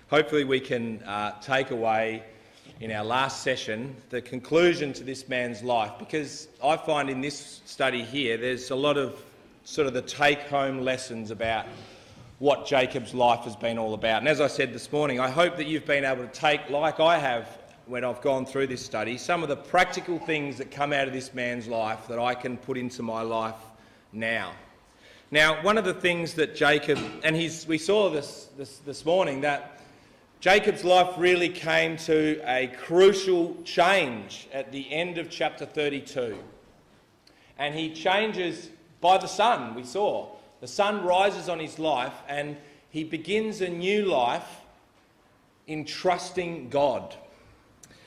hopefully we can take away in our last session the conclusion to this man's life, because I find in this study here there's a lot of sort of the take-home lessons about what Jacob's life has been all about. And as I said this morning, I hope that you've been able to take, like I have when I've gone through this study, some of the practical things that come out of this man's life that I can put into my life now. Now, one of the things that Jacob, and we saw this morning, that Jacob's life really came to a crucial change at the end of chapter 32. And he changes by the sun, we saw. The sun rises on his life and he begins a new life in trusting God.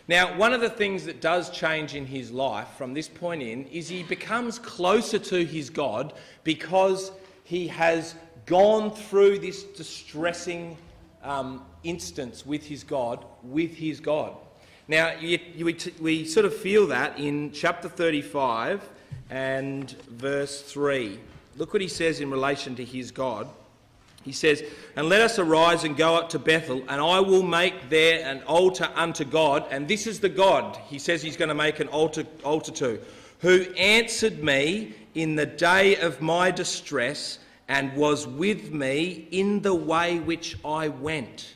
Now, one of the things that does change in his life from this point in is he becomes closer to his God because he has gone through this distressing instance with his God. Now, we sort of feel that in chapter 35 and verse 3. Look what he says in relation to his God. He says, "And let us arise and go up to Bethel, and I will make there an altar unto God." And this is the God he says he's going to make an altar to, "who answered me in the day of my distress, and was with me in the way which I went."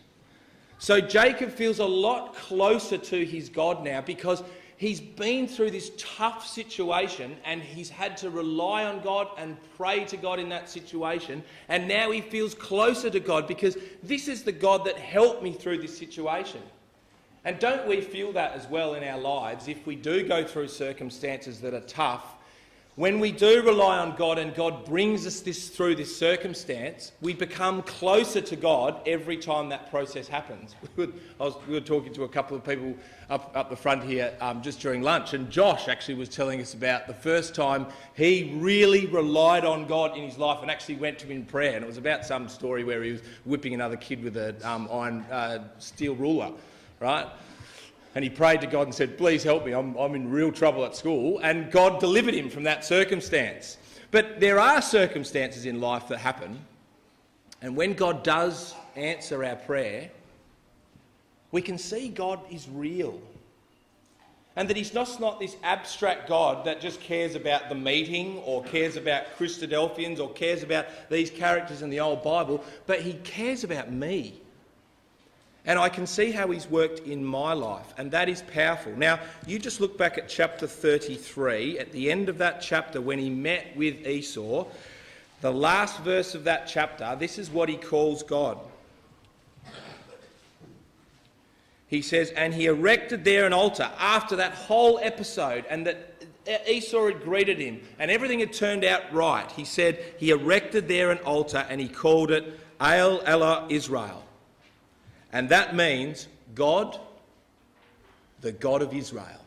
So Jacob feels a lot closer to his God now because he's been through this tough situation and he's had to rely on God and pray to God in that situation. And now he feels closer to God because this is the God that helped me through this situation. And don't we feel that as well in our lives if we do go through circumstances that are tough? When we do rely on God and God brings us through this circumstance, we become closer to God every time that process happens. We were talking to a couple of people up the front here just during lunch, and Josh actually was telling us about the first time he really relied on God in his life and actually went to him in prayer. And it was about some story where he was whipping another kid with an iron steel ruler, right? And he prayed to God and said, "Please help me, I'm in real trouble at school." And God delivered him from that circumstance. But there are circumstances in life that happen. And when God does answer our prayer, we can see God is real. And that he's not this abstract God that just cares about the meeting or cares about Christadelphians or cares about these characters in the old Bible, but he cares about me. And I can see how he's worked in my life, and that is powerful. Now, you just look back at chapter 33, at the end of that chapter when he met with Esau, the last verse of that chapter, this is what he calls God. He says, "And he erected there an altar," after that whole episode, and that Esau had greeted him, and everything had turned out right. He said he erected there an altar, and he called it El Elah Israel. And that means God, the God of Israel.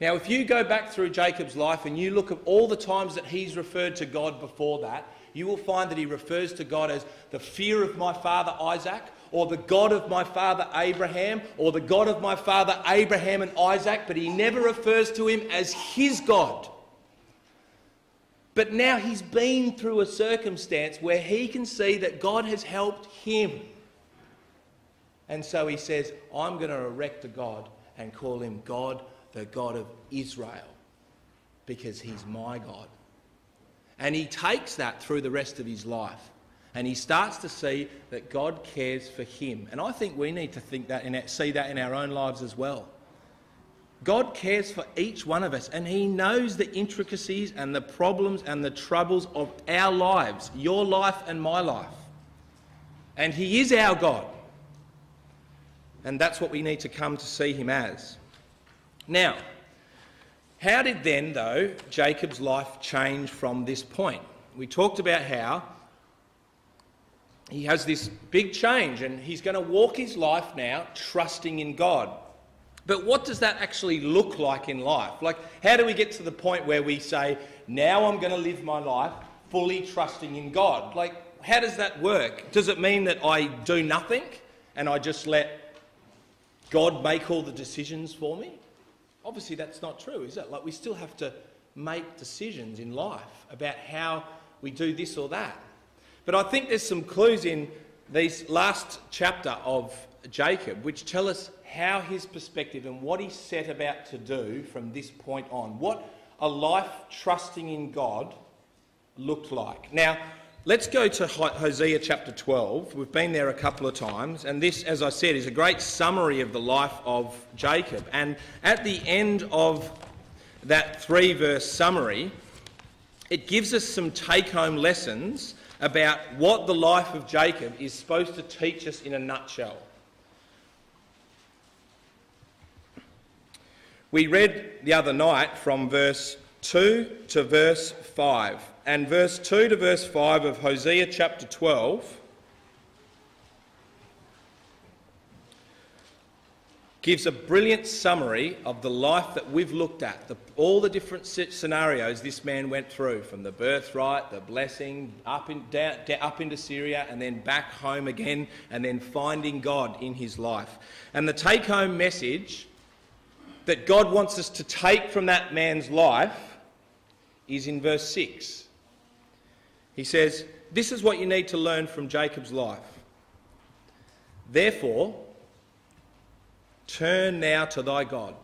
Now, if you go back through Jacob's life and you look at all the times that he's referred to God before that, you will find that he refers to God as the fear of my father Isaac, or the God of my father Abraham, or the God of my father Abraham and Isaac, but he never refers to him as his God. But now he's been through a circumstance where he can see that God has helped him. And so he says, "I'm going to erect a God and call him God, the God of Israel, because he's my God." And he takes that through the rest of his life. And he starts to see that God cares for him. And I think we need to see that in our own lives as well. God cares for each one of us, and he knows the intricacies and the problems and the troubles of our lives, your life and my life. And he is our God. And that's what we need to come to see him as. Now, how did then, though, Jacob's life change from this point? We talked about how he has this big change and he's going to walk his life now trusting in God. But what does that actually look like in life? Like, how do we get to the point where we say, now I'm going to live my life fully trusting in God? Like, how does that work? Does it mean that I do nothing and I just let God make all the decisions for me? Obviously that's not true, is it? Like, we still have to make decisions in life about how we do this or that. But I think there's some clues in these last chapter of Jacob, which tell us how his perspective and what he set about to do from this point on, what a life trusting in God looked like. Now, let's go to Hosea chapter 12. We've been there a couple of times, and this, as I said, is a great summary of the life of Jacob. And at the end of that 3-verse summary, it gives us some take-home lessons about what the life of Jacob is supposed to teach us in a nutshell. We read the other night from verse 2 to verse 5. And verse 2 to verse 5 of Hosea chapter 12 gives a brilliant summary of the life that we've looked at, all the different scenarios this man went through, from the birthright, the blessing, up into Syria, and then back home again, and then finding God in his life. And the take-home message that God wants us to take from that man's life is in verse 6. He says, this is what you need to learn from Jacob's life. Therefore, turn now to thy God.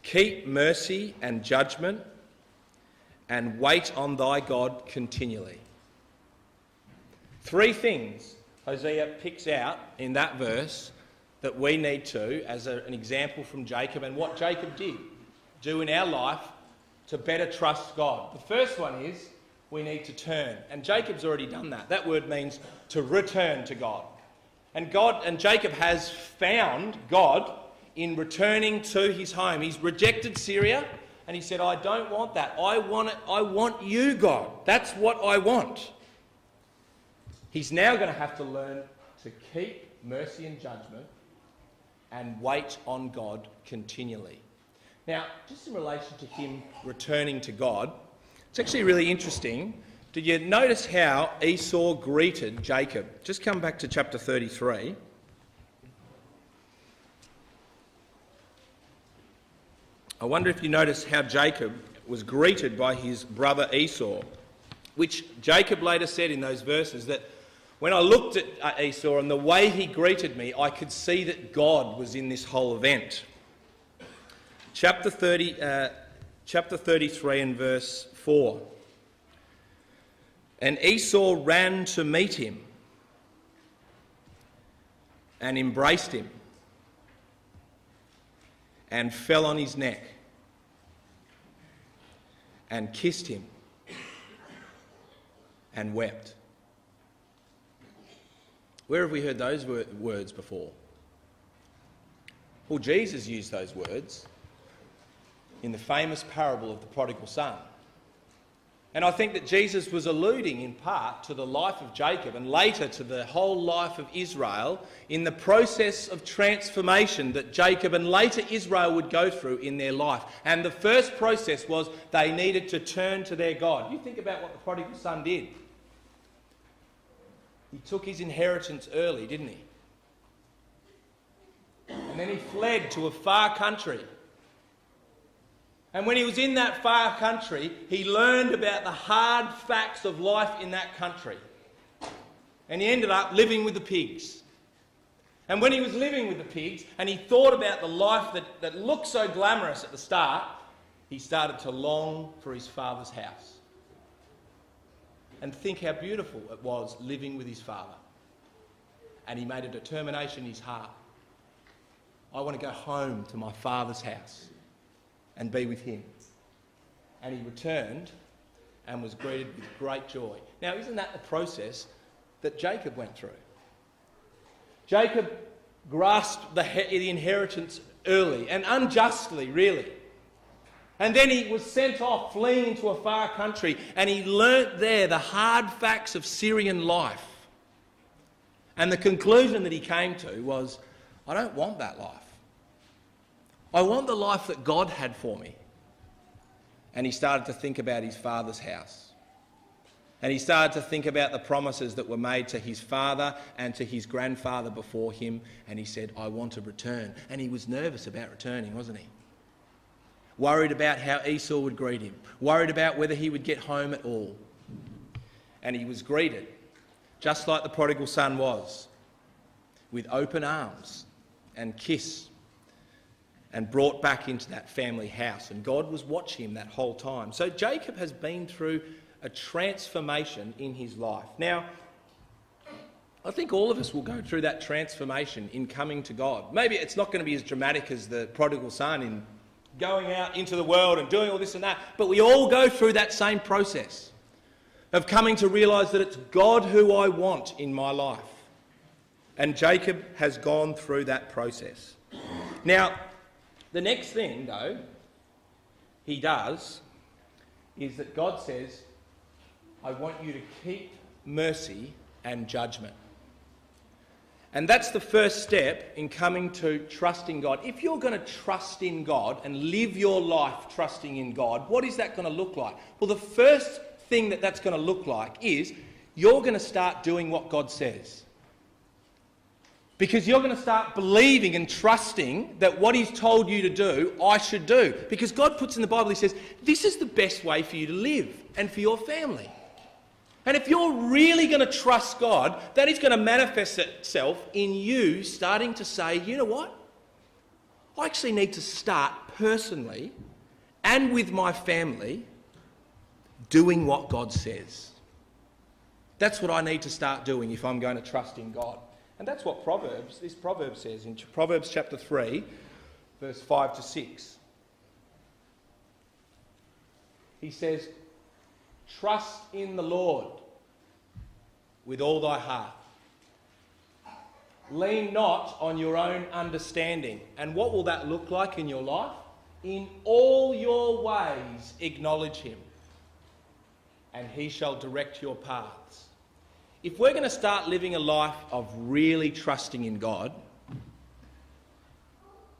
Keep mercy and judgment, and wait on thy God continually. 3 things Hosea picks out in that verse that we need to, as an example from Jacob, and what Jacob did do in our life to better trust God. The first one is we need to turn, and Jacob's already done that. That word means to return to God. And Jacob has found God in returning to his home. He's rejected Syria, and he said, I don't want that. I want you, God. That's what I want. He's now going to have to learn to keep mercy and judgment and wait on God continually. Now, just in relation to him returning to God, it's actually really interesting. Did you notice how Esau greeted Jacob? Just come back to chapter 33. I wonder if you notice how Jacob was greeted by his brother Esau, which Jacob later said in those verses that when I looked at Esau and the way he greeted me, I could see that God was in this whole event. Chapter 33 and verse 4. And Esau ran to meet him and embraced him and fell on his neck and kissed him and wept. Where have we heard those words before? Well, Jesus used those words in the famous parable of the prodigal son. And I think that Jesus was alluding in part to the life of Jacob and later to the whole life of Israel in the process of transformation that Jacob and later Israel would go through in their life. And the first process was they needed to turn to their God. You think about what the prodigal son did. He took his inheritance early, didn't he? And then he fled to a far country. And when he was in that far country, he learned about the hard facts of life in that country. And he ended up living with the pigs. And when he was living with the pigs and he thought about the life that looked so glamorous at the start, he started to long for his father's house. And think how beautiful it was living with his father. And he made a determination in his heart. I want to go home to my father's house and be with him. And he returned and was greeted with great joy. Now, isn't that the process that Jacob went through? Jacob grasped the inheritance early and unjustly, really. And then he was sent off, fleeing into a far country, and he learnt there the hard facts of Syrian life. And the conclusion that he came to was, I don't want that life. I want the life that God had for me. And he started to think about his father's house. And he started to think about the promises that were made to his father and to his grandfather before him. And he said, I want to return. And he was nervous about returning, wasn't he? Worried about how Esau would greet him. Worried about whether he would get home at all. And he was greeted just like the prodigal son was, with open arms and kiss, and brought back into that family house. And God was watching him that whole time. So Jacob has been through a transformation in his life. Now, I think all of us will go through that transformation in coming to God. Maybe it's not going to be as dramatic as the prodigal son in going out into the world and doing all this and that, but we all go through that same process of coming to realise that it's God who I want in my life. And Jacob has gone through that process. Now, the next thing, though, he does is that God says, I want you to keep mercy and judgment. And that's the first step in coming to trusting God. If you're going to trust in God and live your life trusting in God, what is that going to look like? Well, the first thing that's going to look like is you're going to start doing what God says. Because you're going to start believing and trusting that what he's told you to do, I should do. Because God puts in the Bible, he says, this is the best way for you to live and for your family. And if you're really going to trust God, that is going to manifest itself in you starting to say, you know what? I actually need to start personally and with my family doing what God says. That's what I need to start doing if I'm going to trust in God. And that's what this proverb says in Proverbs chapter 3, verse 5 to 6. He says, trust in the Lord with all thy heart. Lean not on your own understanding. And what will that look like in your life? In all your ways acknowledge him, and he shall direct your paths. If we're going to start living a life of really trusting in God,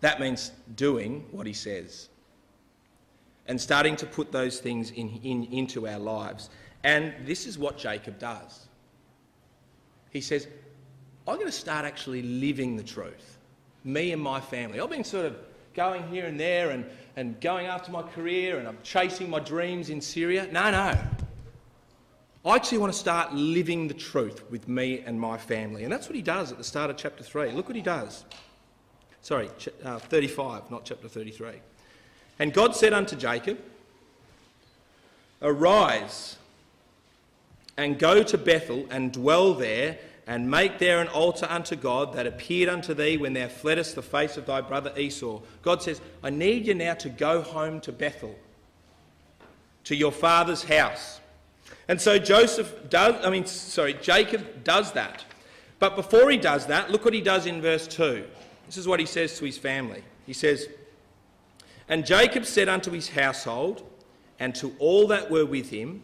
that means doing what he says and starting to put those things into our lives. And this is what Jacob does. He says, I'm going to start actually living the truth, me and my family. I've been sort of going here and there and going after my career, and I'm chasing my dreams in Syria. No. I actually want to start living the truth with me and my family. And that's what he does at the start of chapter 3. Look what he does. 35, not chapter 33. And God said unto Jacob, arise and go to Bethel and dwell there, and make there an altar unto God that appeared unto thee when thou fleddest the face of thy brother Esau. God says, I need you now to go home to Bethel, to your father's house. And so Jacob does that. But before he does that, look what he does in verse 2. This is what he says to his family. He says, and Jacob said unto his household and to all that were with him,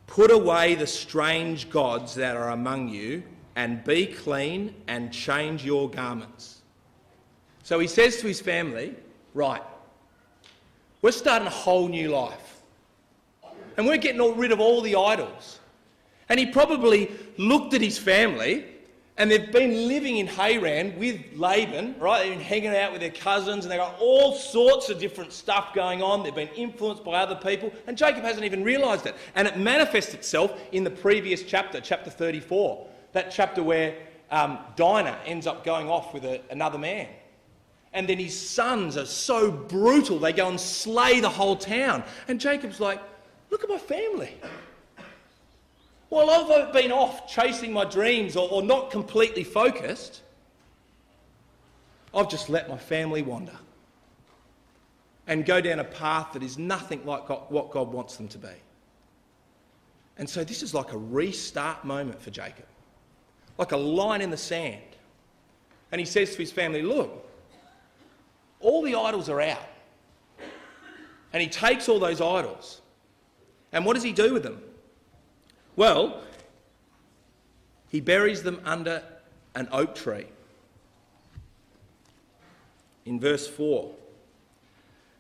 put away the strange gods that are among you, and be clean and change your garments. So he says to his family, right, we're starting a whole new life. And we're getting rid of all the idols. And he probably looked at his family, and they've been living in Haran with Laban, right? They've been hanging out with their cousins, and they've got all sorts of different stuff going on. They've been influenced by other people, and Jacob hasn't even realised it. And it manifests itself in the previous chapter, chapter 34, that chapter where Dinah ends up going off with another man. And then his sons are so brutal, they go and slay the whole town. And Jacob's like, look at my family. While I've been off chasing my dreams or not completely focused, I've just let my family wander and go down a path that is nothing like what God wants them to be. And so this is like a restart moment for Jacob, like a line in the sand. And he says to his family, look, all the idols are out. And he takes all those idols. And what does he do with them? Well, he buries them under an oak tree. In verse 4,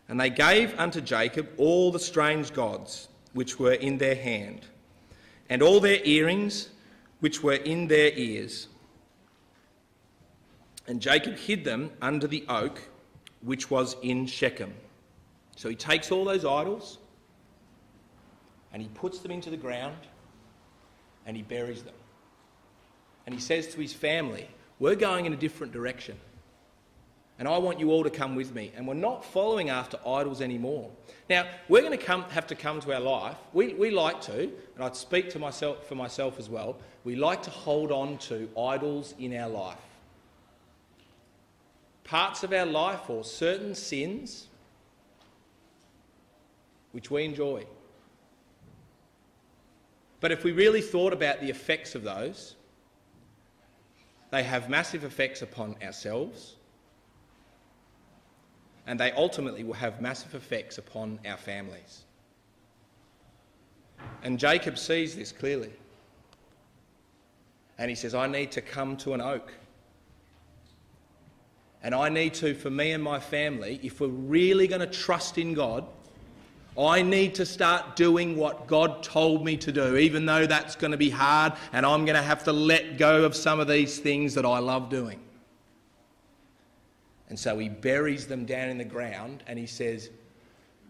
and they gave unto Jacob all the strange gods which were in their hand, and all their earrings which were in their ears. And Jacob hid them under the oak which was in Shechem. So he takes all those idols, and he puts them into the ground, and he buries them. And he says to his family, we're going in a different direction. And I want you all to come with me. And we're not following after idols anymore. Now, we're going to have to come to our life. We like to, and I'd speak to myself for myself as well, we like to hold on to idols in our life. Parts of our life or certain sins which we enjoy. But if we really thought about the effects of those, they have massive effects upon ourselves, and they ultimately will have massive effects upon our families. And Jacob sees this clearly. And he says, I need to come to an oak. And I need to, for me and my family, if we're really going to trust in God, I need to start doing what God told me to do, even though that's going to be hard and I'm going to have to let go of some of these things that I love doing. And so he buries them down in the ground and he says,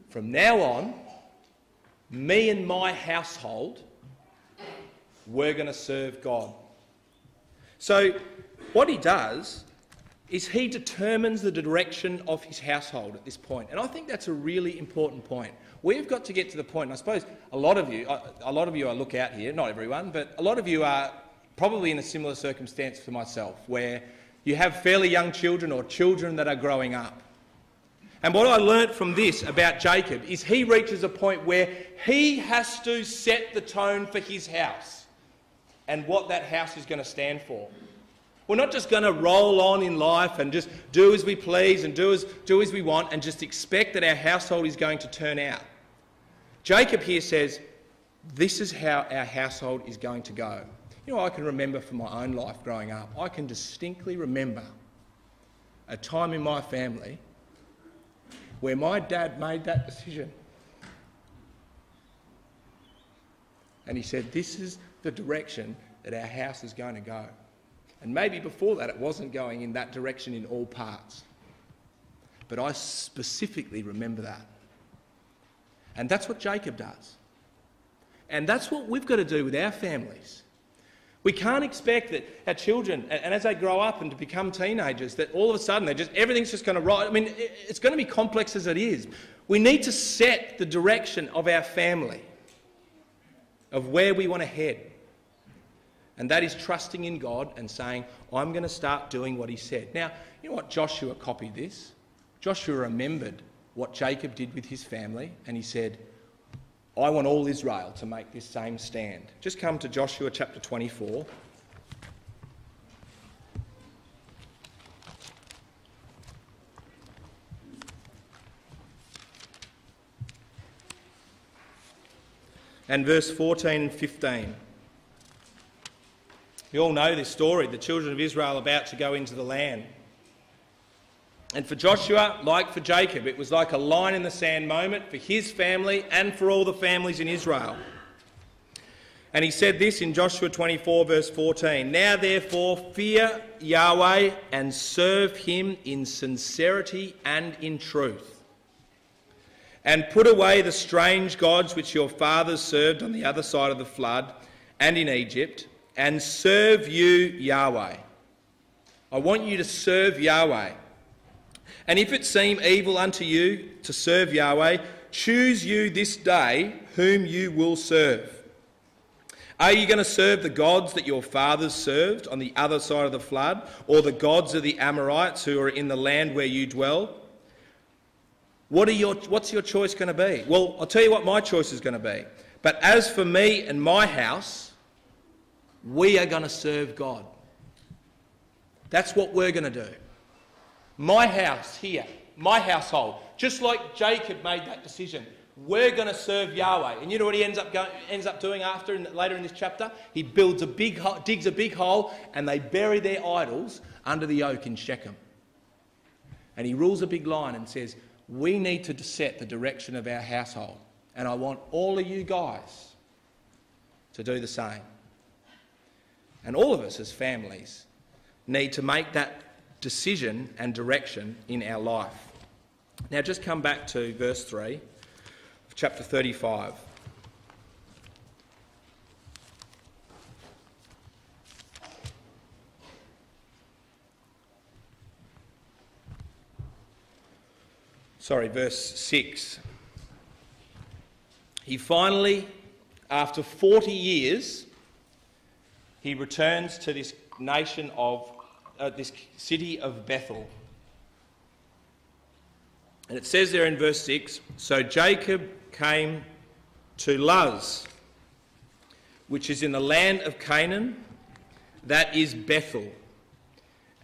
from now on, me and my household, we're going to serve God. So what he does is he determines the direction of his household at this point. And I think that's a really important point. We've got to get to the point, and I suppose a lot of you I look out here, not everyone, but a lot of you are probably in a similar circumstance to myself, where you have fairly young children or children that are growing up. And what I learnt from this about Jacob is he reaches a point where he has to set the tone for his house and what that house is going to stand for. We're not just going to roll on in life and just do as we please and do as we want and just expect that our household is going to turn out. Jacob here says, this is how our household is going to go. You know, I can remember from my own life growing up, I can distinctly remember a time in my family where my dad made that decision. And he said, this is the direction that our house is going to go. And maybe before that it wasn't going in that direction in all parts. But I specifically remember that. And that's what Jacob does. And that's what we've got to do with our families. We can't expect that our children, and as they grow up and to become teenagers, that all of a sudden everything's just going to roll. I mean, it's going to be complex as it is. We need to set the direction of our family, of where we want to head. And that is trusting in God and saying, I'm going to start doing what he said. Now, you know what? Joshua copied this. Joshua remembered what Jacob did with his family, and he said, I want all Israel to make this same stand. Just come to Joshua chapter 24. And verse 14 and 15. You all know this story, the children of Israel about to go into the land. And for Joshua, like for Jacob, it was like a line in the sand moment for his family and for all the families in Israel. And he said this in Joshua 24 verse 14, Now therefore fear Yahweh and serve him in sincerity and in truth. And put away the strange gods which your fathers served on the other side of the flood and in Egypt, and serve you Yahweh. I want you to serve Yahweh. And if it seem evil unto you to serve Yahweh, choose you this day whom you will serve. Are you going to serve the gods that your fathers served on the other side of the flood, or the gods of the Amorites who are in the land where you dwell? What's your choice going to be? Well, I'll tell you what my choice is going to be. But as for me and my house, we are going to serve God. That's what we're going to do. My house here, my household, just like Jacob made that decision, we're going to serve Yahweh. And you know what he ends up doing later in this chapter? He digs a big hole, and they bury their idols under the oak in Shechem. And he rules a big line and says, we need to set the direction of our household. And I want all of you guys to do the same. And all of us as families need to make that decision and direction in our life. Now just come back to verse 3 of chapter 35. verse 6. He finally, after 40 years, he returns to this nation of, this city of Bethel. And it says there in verse 6, so Jacob came to Luz, which is in the land of Canaan, that is Bethel,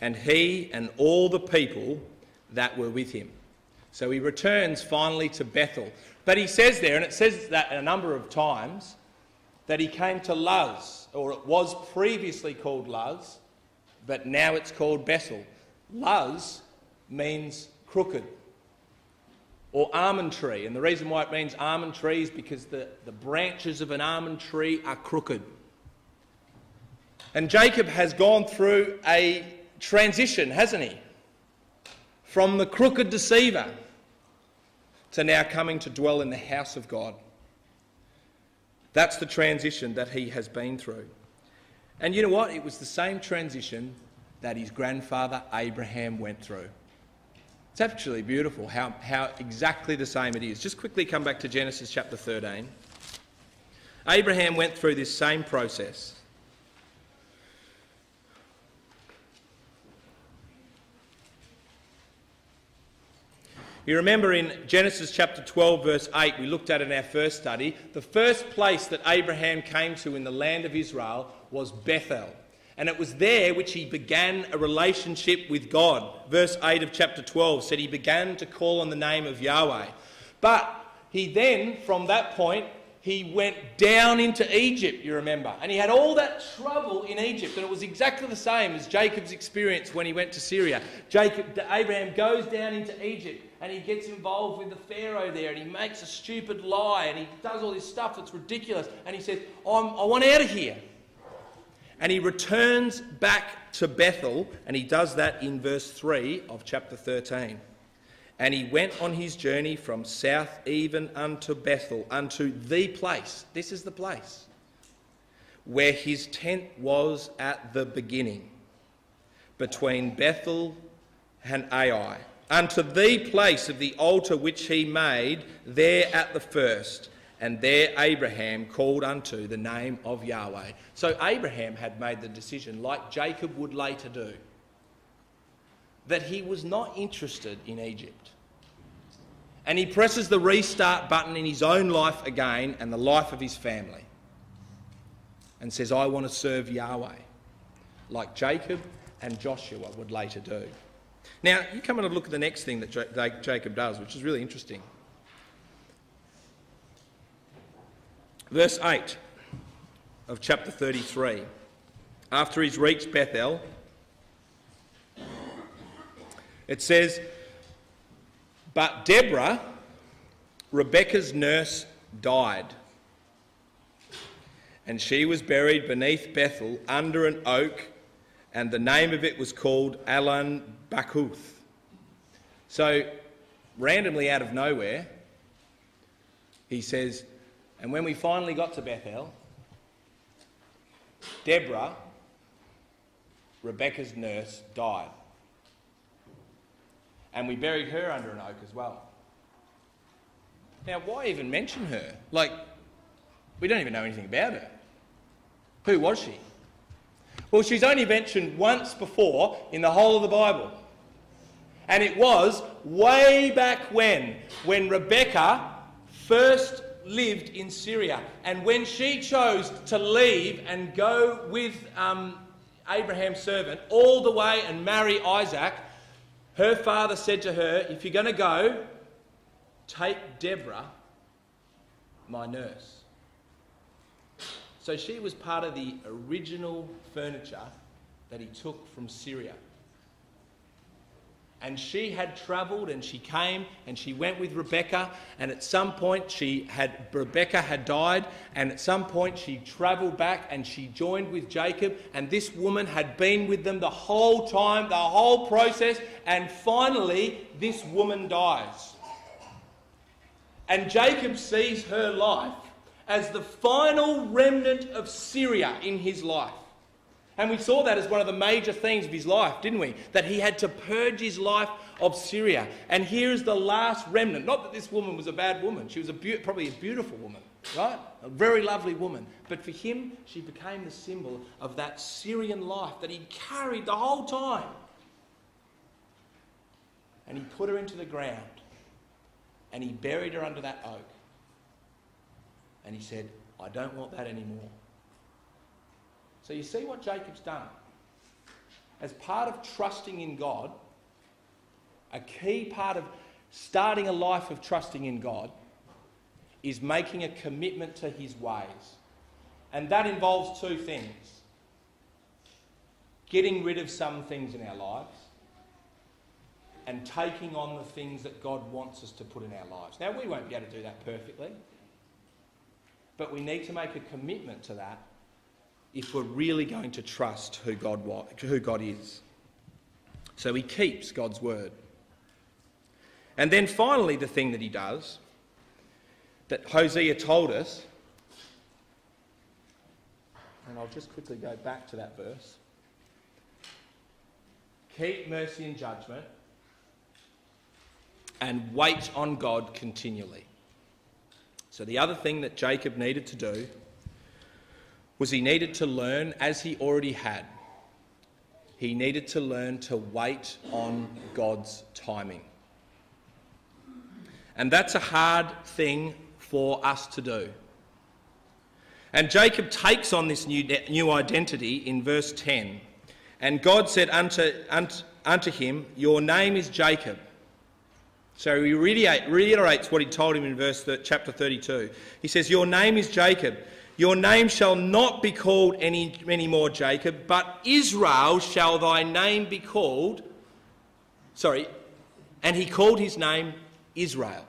and he and all the people that were with him. So he returns finally to Bethel. But he says there, and it says that a number of times, that he came to Luz, or it was previously called Luz, but now it's called Bethel. Luz means crooked, or almond tree. And the reason why it means almond tree is because the branches of an almond tree are crooked. And Jacob has gone through a transition, hasn't he? From the crooked deceiver to now coming to dwell in the house of God. That's the transition that he has been through. And you know what? It was the same transition that his grandfather Abraham went through. It's actually beautiful how exactly the same it is. Just quickly come back to Genesis chapter 13. Abraham went through this same process. You remember in Genesis chapter 12 verse 8, we looked at in our first study, the first place that Abraham came to in the land of Israel was Bethel. And it was there which he began a relationship with God. Verse 8 of chapter 12 said he began to call on the name of Yahweh. But he then, from that point, he went down into Egypt, you remember. And he had all that trouble in Egypt. And it was exactly the same as Jacob's experience when he went to Syria. Abraham goes down into Egypt and he gets involved with the Pharaoh there and he makes a stupid lie and he does all this stuff that's ridiculous. And he says, I want out of here. And he returns back to Bethel, and he does that in verse 3 of chapter 13. And he went on his journey from south even unto Bethel, unto the place, this is the place, where his tent was at the beginning, between Bethel and Ai, unto the place of the altar which he made there at the first. And there Abraham called unto the name of Yahweh. So Abraham had made the decision, like Jacob would later do, that he was not interested in Egypt. And he presses the restart button in his own life again and the life of his family. And says, I want to serve Yahweh, like Jacob and Joshua would later do. Now, you come and look at the next thing that Jacob does, which is really interesting. Verse 8 of chapter 33. After he's reached Bethel, it says, but Deborah, Rebekah's nurse, died. And she was buried beneath Bethel under an oak, and the name of it was called Allon Bachuth. So, randomly out of nowhere, he says, and when we finally got to Bethel, Deborah, Rebekah's nurse, died. And we buried her under an oak as well. Now, why even mention her? Like, we don't even know anything about her. Who was she? Well, she's only mentioned once before in the whole of the Bible. And it was way back when Rebekah first lived in Syria. And when she chose to leave and go with Abraham's servant all the way and marry Isaac, her father said to her, if you're going to go, take Deborah, my nurse. So she was part of the original furniture that he took from Syria. And she had travelled and she came and she went with Rebekah, and at some point Rebekah had died, and at some point she travelled back and she joined with Jacob, and this woman had been with them the whole time, the whole process, and finally this woman dies. And Jacob sees her life as the final remnant of Syria in his life. And we saw that as one of the major themes of his life, didn't we? That he had to purge his life of Syria. And here is the last remnant. Not that this woman was a bad woman. She was probably a beautiful woman, right? A very lovely woman. But for him, she became the symbol of that Syrian life that he carried the whole time. And he put her into the ground. And he buried her under that oak. And he said, I don't want that anymore. So you see what Jacob's done. As part of trusting in God, a key part of starting a life of trusting in God is making a commitment to his ways. And that involves two things. Getting rid of some things in our lives and taking on the things that God wants us to put in our lives. Now, we won't be able to do that perfectly, but we need to make a commitment to that if we're really going to trust who God is. So he keeps God's word. And then finally, the thing that he does, that Hosea told us, and I'll just quickly go back to that verse. Keep mercy and judgment and wait on God continually. So the other thing that Jacob needed to do was he needed to learn, as he already had, he needed to learn to wait on God's timing. And that's a hard thing for us to do. And Jacob takes on this new identity in verse 10. And God said unto him, your name is Jacob. So he reiterates what he told him in chapter 32. He says, your name is Jacob. Your name shall not be called any more Jacob, but Israel shall thy name be called. And he called his name Israel,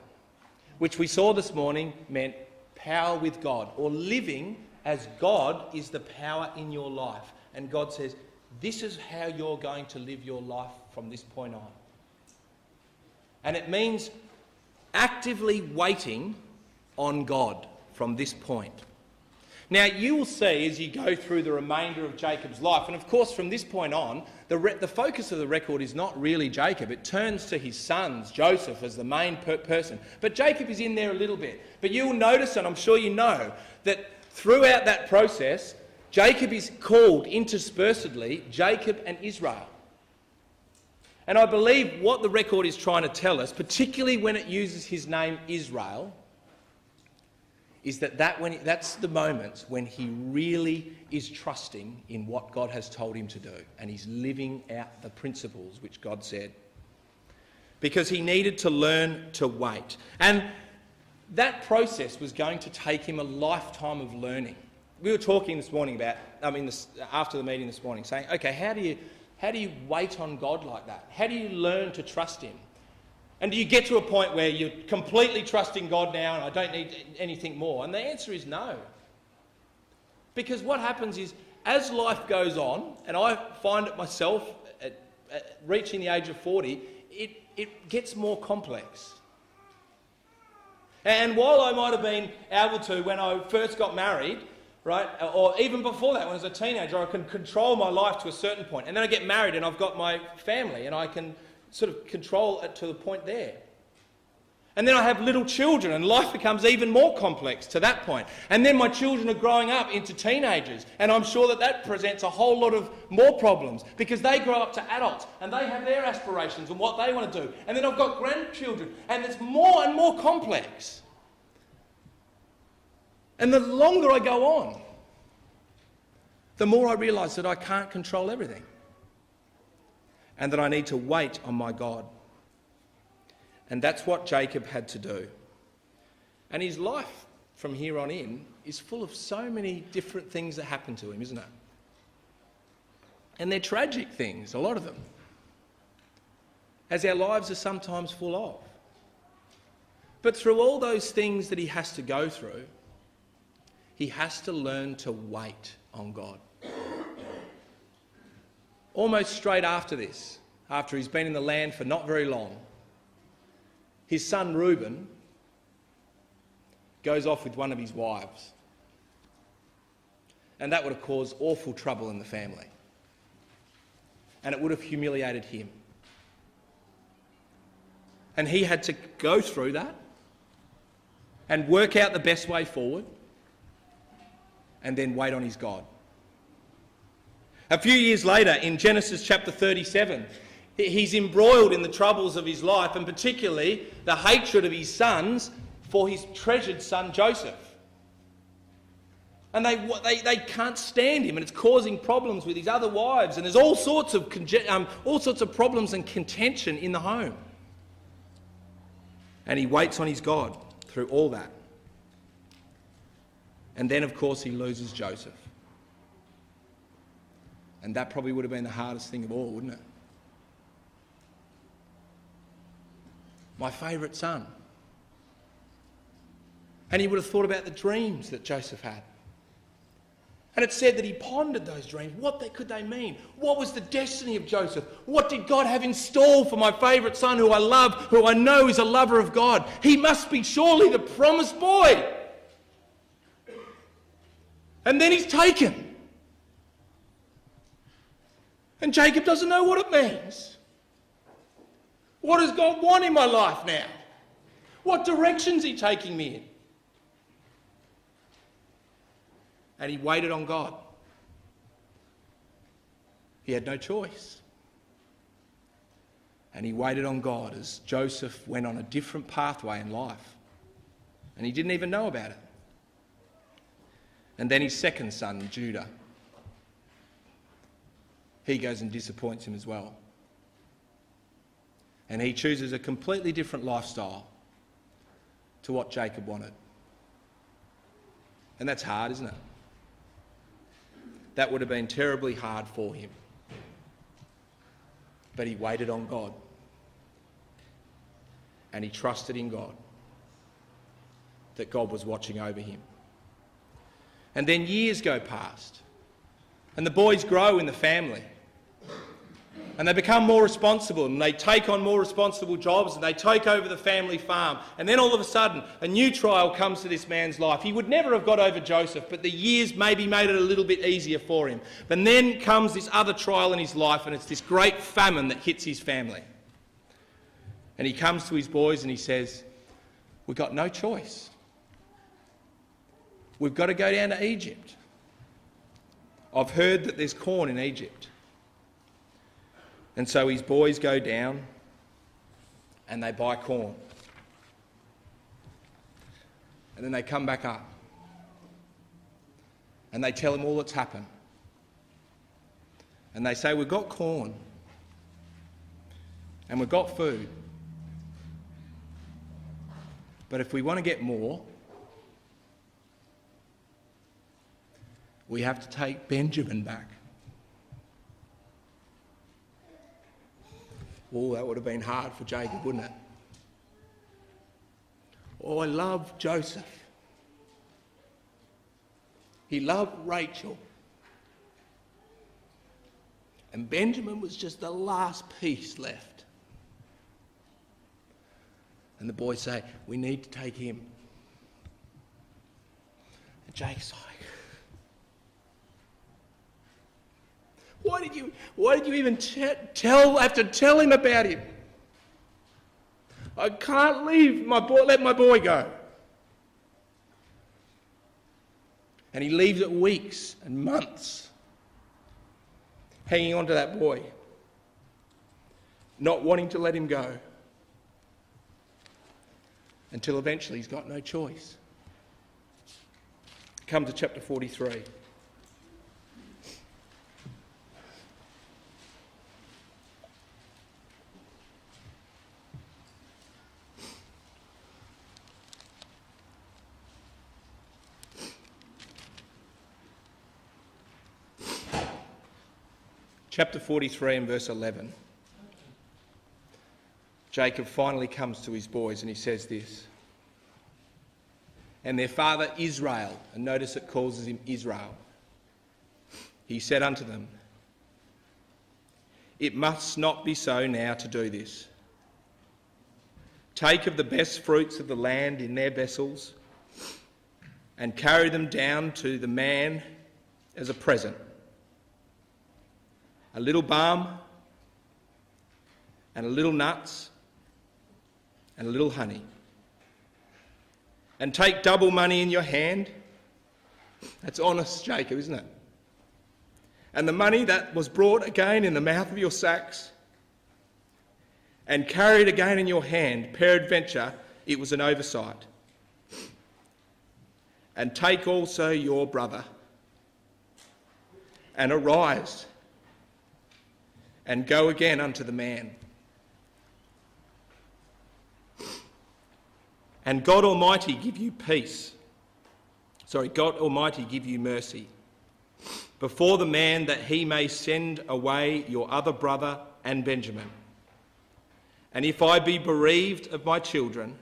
which we saw this morning meant power with God, or living as God is the power in your life. And God says, this is how you're going to live your life from this point on. And it means actively waiting on God from this point. Now, you will see as you go through the remainder of Jacob's life, and of course from this point on, the focus of the record is not really Jacob. It turns to his sons, Joseph, as the main person. But Jacob is in there a little bit. But you will notice, and I'm sure you know, that throughout that process, Jacob is called interspersedly Jacob and Israel. And I believe what the record is trying to tell us, particularly when it uses his name Israel, is that's the moments when he really is trusting in what God has told him to do, and he's living out the principles which God said. Because he needed to learn to wait. And that process was going to take him a lifetime of learning. We were talking this morning after the meeting this morning, saying, okay, how do you wait on God like that? How do you learn to trust him? And do you get to a point where you're completely trusting God now and I don't need anything more? And the answer is no. Because what happens is, as life goes on, and I find it myself at reaching the age of 40, it gets more complex. And while I might have been able to, when I first got married, right, or even before that, when I was a teenager, I can control my life to a certain point. And then I get married and I've got my family and I can sort of control it to the point there. And then I have little children and life becomes even more complex to that point. And then my children are growing up into teenagers, and I'm sure that presents a whole lot of more problems because they grow up to adults and they have their aspirations and what they want to do. And then I've got grandchildren and it's more and more complex. And the longer I go on, the more I realise that I can't control everything. And that I need to wait on my God. And that's what Jacob had to do. And his life from here on in is full of so many different things that happen to him, isn't it? And they're tragic things, a lot of them, as our lives are sometimes full of. But through all those things that he has to go through, he has to learn to wait on God. Almost straight after this, after he's been in the land for not very long, his son Reuben goes off with one of his wives. And that would have caused awful trouble in the family. and it would have humiliated him. And he had to go through that and work out the best way forward and then wait on his God. A few years later, in Genesis chapter 37, he's embroiled in the troubles of his life, and particularly the hatred of his sons for his treasured son Joseph. And they can't stand him, and it's causing problems with his other wives, and there's all sorts of problems and contention in the home. And he waits on his God through all that. And then, of course, he loses Joseph. And that probably would have been the hardest thing of all, wouldn't it? My favourite son. And he would have thought about the dreams that Joseph had. And it said that he pondered those dreams. What could they mean? What was the destiny of Joseph? What did God have in store for my favourite son who I love, who I know is a lover of God? He must be surely the promised boy. And then he's taken. And Jacob doesn't know what it means. What does God want in my life now? What direction's he taking me in? And he waited on God. He had no choice. And he waited on God as Joseph went on a different pathway in life. And he didn't even know about it. And then his second son, Judah, he goes and disappoints him as well. And he chooses a completely different lifestyle to what Jacob wanted. And that's hard, isn't it? That would have been terribly hard for him. But he waited on God. And he trusted in God. That God was watching over him. And then years go past. And the boys grow in the family. And they become more responsible, and they take on more responsible jobs, and they take over the family farm. And then all of a sudden, a new trial comes to this man's life. He would never have got over Joseph, but the years maybe made it a little bit easier for him. But then comes this other trial in his life, and it's this great famine that hits his family. And he comes to his boys and he says, "We've got no choice. We've got to go down to Egypt. I've heard that there's corn in Egypt." And so his boys go down and they buy corn. And then they come back up and they tell him all that's happened. And they say, "We've got corn and we've got food. But if we want to get more, we have to take Benjamin back." Oh, that would have been hard for Jacob, wouldn't it? Oh, I love Joseph. He loved Rachel. And Benjamin was just the last piece left. And the boys say, "We need to take him." And Jacob's like, Why did you even have to tell him about him? I can't let my boy go. And he leaves it weeks and months, hanging on to that boy, not wanting to let him go, until eventually he's got no choice. Come to chapter 43. Chapter 43 and verse 11. Jacob finally comes to his boys and he says this. "And their father Israel," and notice it calls him Israel, "he said unto them, It must not be so now to do this. Take of the best fruits of the land in their vessels and carry them down to the man as a present. A little balm and a little nuts and a little honey. And take double money in your hand. That's honest, Jacob, isn't it? And the money that was brought again in the mouth of your sacks and carried again in your hand, peradventure it was an oversight. And take also your brother, and arise, and go again unto the man. And God Almighty give you peace. God Almighty give you mercy before the man, that he may send away your other brother and Benjamin. And if I be bereaved of my children,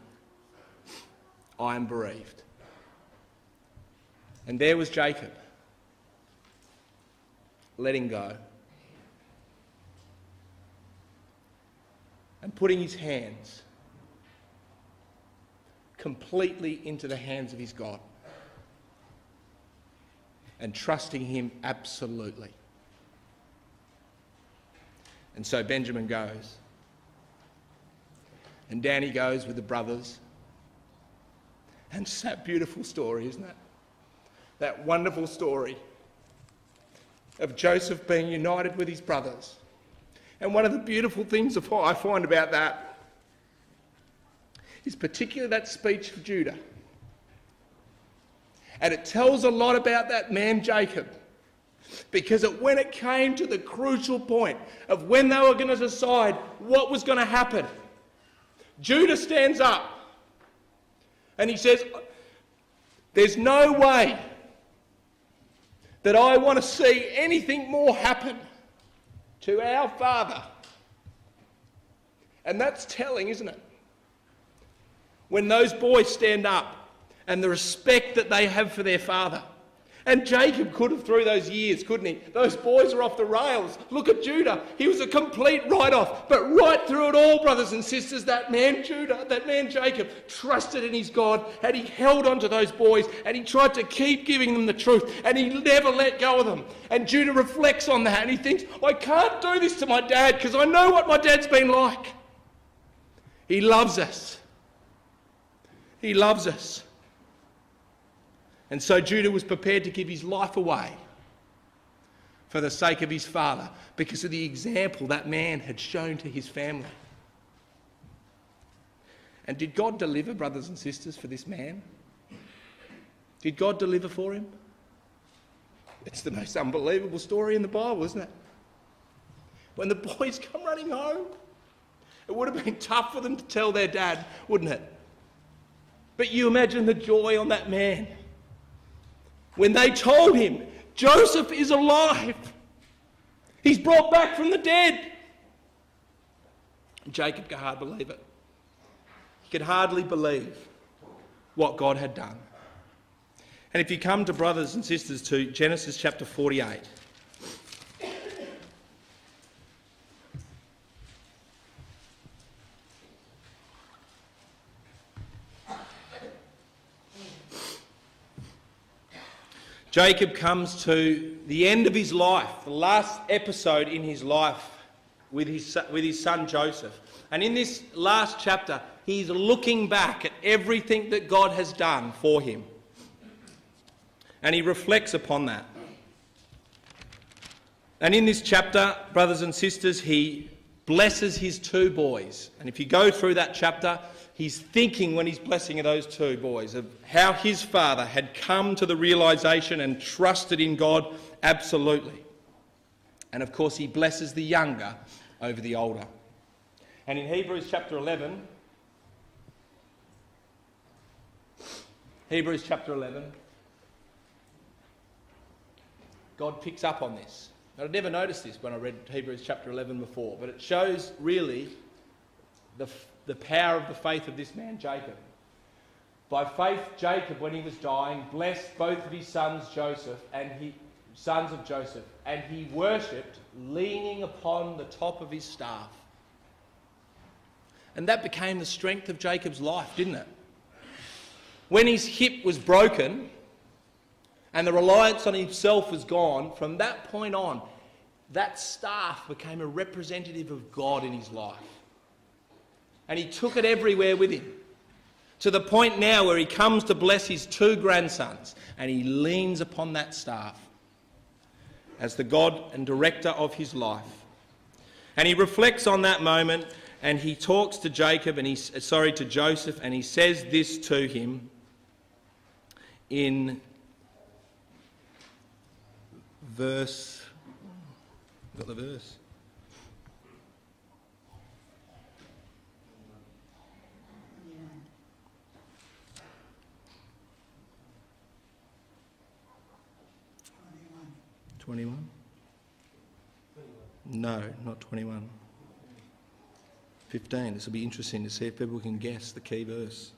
I am bereaved. And there was Jacob, letting go and putting his hands completely into the hands of his God and trusting him absolutely. And so Benjamin goes, and down he goes with the brothers. And it's that beautiful story, isn't it? That wonderful story of Joseph being united with his brothers. And one of the beautiful things I find about that is particularly that speech of Judah. And it tells a lot about that man Jacob, because when it came to the crucial point of when they were going to decide what was going to happen, Judah stands up and he says, there's no way that I want to see anything more happen to our father. And that's telling, isn't it? When those boys stand up and the respect that they have for their father. And Jacob could have through those years, couldn't he? Those boys are off the rails. Look at Judah. He was a complete write-off. But right through it all, brothers and sisters, that man Jacob trusted in his God, and he held on to those boys, and he tried to keep giving them the truth, and he never let go of them. And Judah reflects on that, and he thinks, I can't do this to my dad because I know what my dad's been like. He loves us. He loves us. And so Judah was prepared to give his life away for the sake of his father, because of the example that man had shown to his family. And did God deliver, brothers and sisters, for this man? Did God deliver for him? It's the most unbelievable story in the Bible, isn't it? When the boys come running home, it would have been tough for them to tell their dad, wouldn't it? But you imagine the joy on that man when they told him, Joseph is alive. He's brought back from the dead. Jacob could hardly believe it. He could hardly believe what God had done. And if you come to, brothers and sisters, to Genesis chapter 48, Jacob comes to the end of his life, the last episode in his life with his son Joseph. And in this last chapter, he's looking back at everything that God has done for him. And he reflects upon that. And in this chapter, brothers and sisters, he blesses his two boys. And if you go through that chapter, he's thinking, when he's blessing those two boys, of how his father had come to the realisation and trusted in God absolutely. And of course, he blesses the younger over the older. And in Hebrews chapter 11, God picks up on this. I'd never noticed this when I read Hebrews chapter 11 before, but it shows really the power of the faith of this man Jacob. By faith, Jacob, when he was dying, blessed both of his sons Joseph and he worshipped, leaning upon the top of his staff. And that became the strength of Jacob's life, didn't it? When his hip was broken and the reliance on himself was gone, from that point on, that staff became a representative of God in his life. And he took it everywhere with him, to the point now where he comes to bless his 2 grandsons, and he leans upon that staff as the God and director of his life. And he reflects on that moment, and he talks to to Joseph, and he says this to him in verse... Got the verse? Yeah. 21? No, not 21. 15. This will be interesting to see if people can guess the key verse.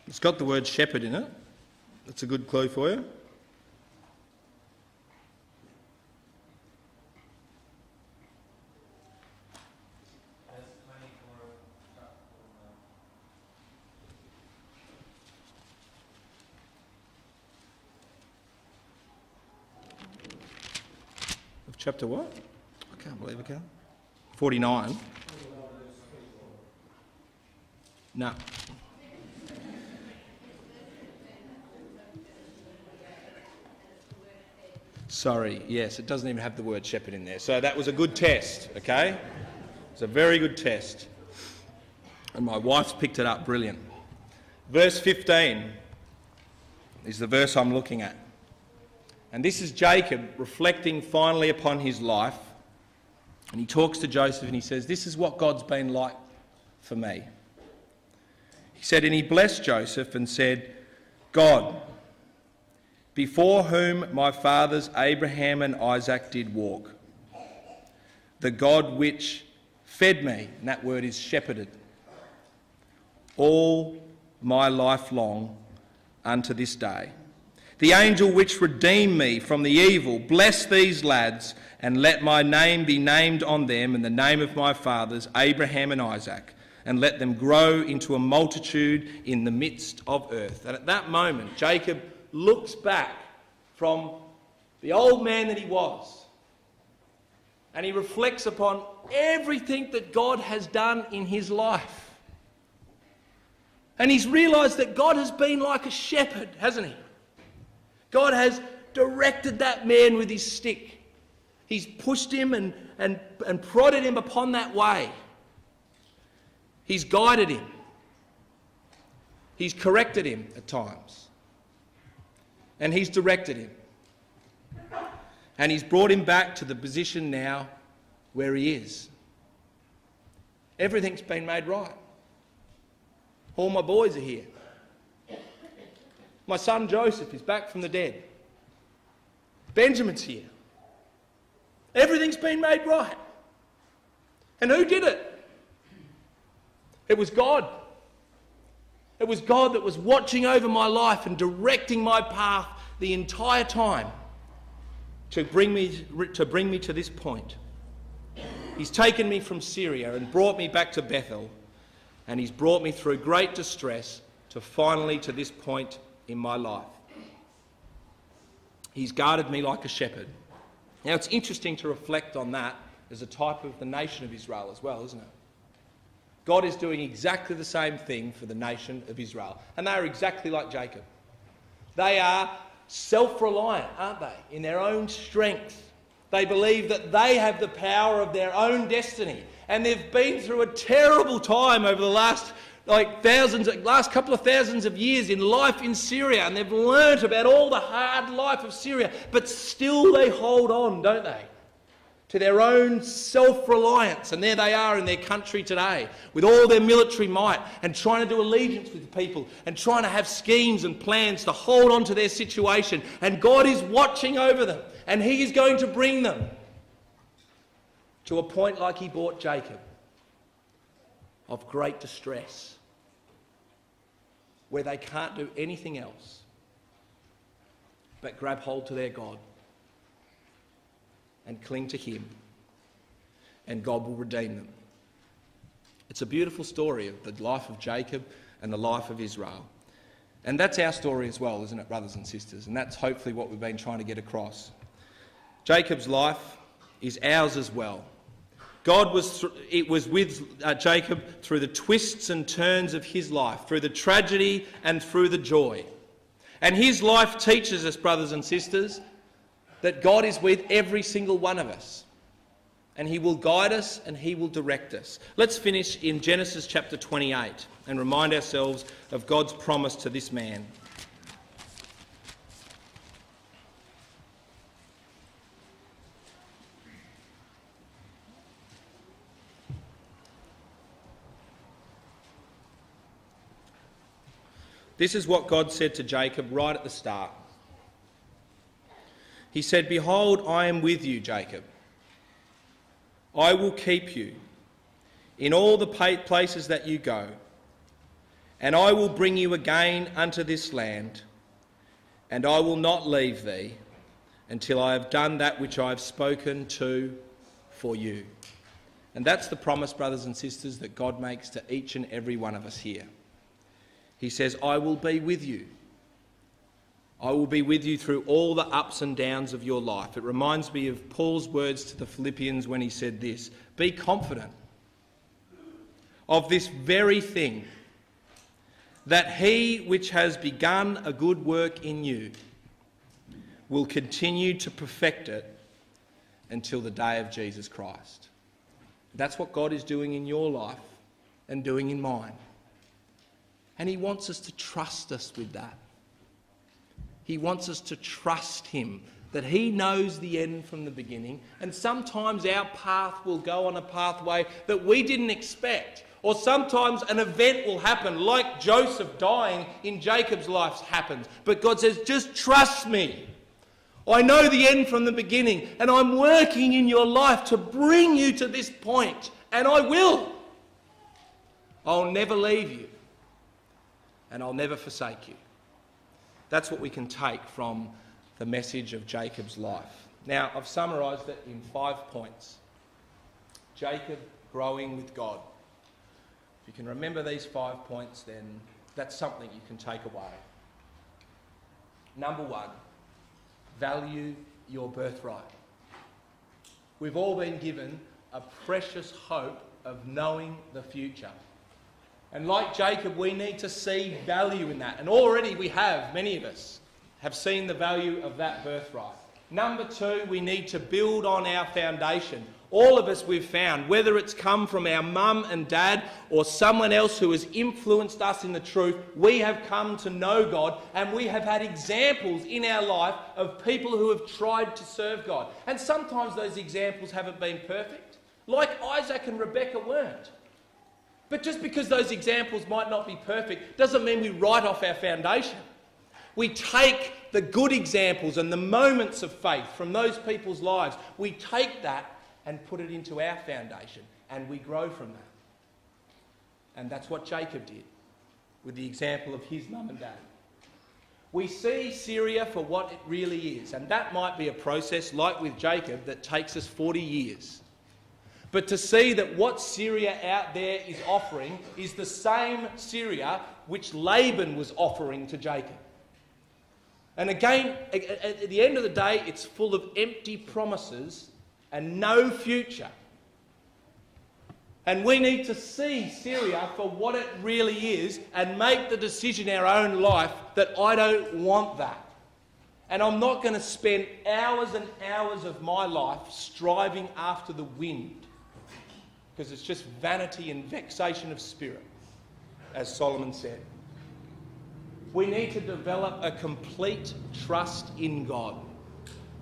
It's got the word shepherd in it. That's a good clue for you. Of chapter what? I can't believe I can. 49. No. Sorry, yes, it doesn't even have the word shepherd in there. So that was a good test, okay? It's a very good test. And my wife's picked it up, brilliant. Verse 15 is the verse I'm looking at. And this is Jacob reflecting finally upon his life. And he talks to Joseph and he says, this is what God's been like for me. He said, and he blessed Joseph and said, God, before whom my fathers Abraham and Isaac did walk, the God which fed me, and that word is shepherded, all my life long unto this day, the angel which redeemed me from the evil, bless these lads, and let my name be named on them and the name of my fathers Abraham and Isaac, and let them grow into a multitude in the midst of earth. And at that moment, Jacob looks back from the old man that he was, and he reflects upon everything that God has done in his life. And he's realised that God has been like a shepherd, hasn't he? God has directed that man with his stick. He's pushed him and prodded him upon that way. He's guided him. He's corrected him at times. And he's directed him. And he's brought him back to the position now where he is. Everything's been made right. All my boys are here. My son Joseph is back from the dead. Benjamin's here. Everything's been made right. And who did it? It was God. It was God that was watching over my life and directing my path the entire time to bring me to this point. He's taken me from Syria and brought me back to Bethel, and he's brought me through great distress to finally to this point in my life. He's guarded me like a shepherd. Now it's interesting to reflect on that as a type of the nation of Israel as well, isn't it? God is doing exactly the same thing for the nation of Israel. And they are exactly like Jacob. They are self-reliant, aren't they, in their own strength. They believe that they have the power of their own destiny. And they've been through a terrible time over the last couple of thousands of years in life in Syria. And they've learnt about all the hard life of Syria. But still they hold on, don't they, to their own self-reliance. And there they are in their country today with all their military might and trying to do allegiance with people and trying to have schemes and plans to hold on to their situation. And God is watching over them, and he is going to bring them to a point like he brought Jacob, of great distress, where they can't do anything else but grab hold to their God and cling to him, and God will redeem them. It's a beautiful story of the life of Jacob and the life of Israel. And that's our story as well, isn't it, brothers and sisters? And that's hopefully what we've been trying to get across. Jacob's life is ours as well. It was with Jacob through the twists and turns of his life, through the tragedy and through the joy. And his life teaches us, brothers and sisters, that God is with every single one of us. And he will guide us and he will direct us. Let's finish in Genesis chapter 28 and remind ourselves of God's promise to this man. This is what God said to Jacob right at the start. He said, "Behold, I am with you, Jacob. I will keep you in all the places that you go, and I will bring you again unto this land, and I will not leave thee until I have done that which I have spoken to for you." And that's the promise, brothers and sisters, that God makes to each and every one of us here. He says, "I will be with you. I will be with you through all the ups and downs of your life." It reminds me of Paul's words to the Philippians when he said this, "Be confident of this very thing, that he which has begun a good work in you will continue to perfect it until the day of Jesus Christ." That's what God is doing in your life and doing in mine. And he wants us to trust us with that. He wants us to trust him, that he knows the end from the beginning. And sometimes our path will go on a pathway that we didn't expect. Or sometimes an event will happen, like Joseph dying in Jacob's life happens. But God says, just trust me. I know the end from the beginning, and I'm working in your life to bring you to this point, and I will. I'll never leave you, and I'll never forsake you. That's what we can take from the message of Jacob's life. Now, I've summarised it in 5 points. Jacob growing with God. If you can remember these 5 points, then that's something you can take away. Number 1, value your birthright. We've all been given a precious hope of knowing the future. And like Jacob, we need to see value in that. And already we have, many of us, have seen the value of that birthright. Number 2, we need to build on our foundation. All of us we've found, whether it's come from our mum and dad or someone else who has influenced us in the truth, we have come to know God, and we have had examples in our life of people who have tried to serve God. And sometimes those examples haven't been perfect, like Isaac and Rebecca weren't. But just because those examples might not be perfect doesn't mean we write off our foundation. We take the good examples and the moments of faith from those people's lives, we take that and put it into our foundation, and we grow from that. And that's what Jacob did with the example of his mum and dad. We see Syria for what it really is, and that might be a process like with Jacob that takes us 40 years. But to see that what Syria out there is offering is the same Syria which Laban was offering to Jacob. And again, at the end of the day, it's full of empty promises and no future. And we need to see Syria for what it really is and make the decision in our own life that I don't want that. And I'm not going to spend hours and hours of my life striving after the wind, because it's just vanity and vexation of spirit, as Solomon said. We need to develop a complete trust in God,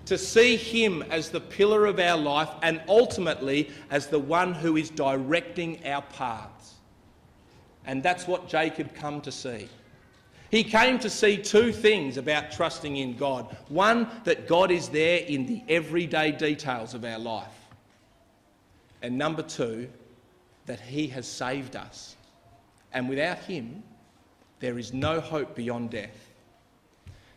to see him as the pillar of our life and ultimately as the one who is directing our paths. And that's what Jacob came to see. He came to see 2 things about trusting in God. One, that God is there in the everyday details of our life. And number 2, that he has saved us. And without him, there is no hope beyond death.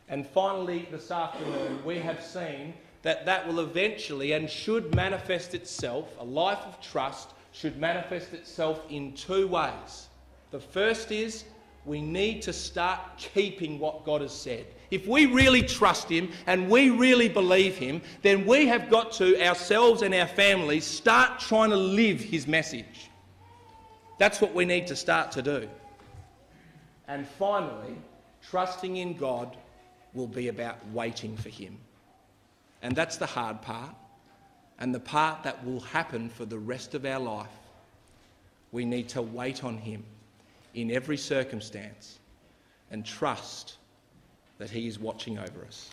And finally, this afternoon, we have seen that will eventually and should manifest itself, a life of trust should manifest itself in two ways. The first is we need to start keeping what God has said. If we really trust him and we really believe him, then we have got to, ourselves and our families, start trying to live his message. That's what we need to start to do. And finally, trusting in God will be about waiting for him. And that's the hard part, and the part that will happen for the rest of our life. We need to wait on him in every circumstance and trust that he is watching over us.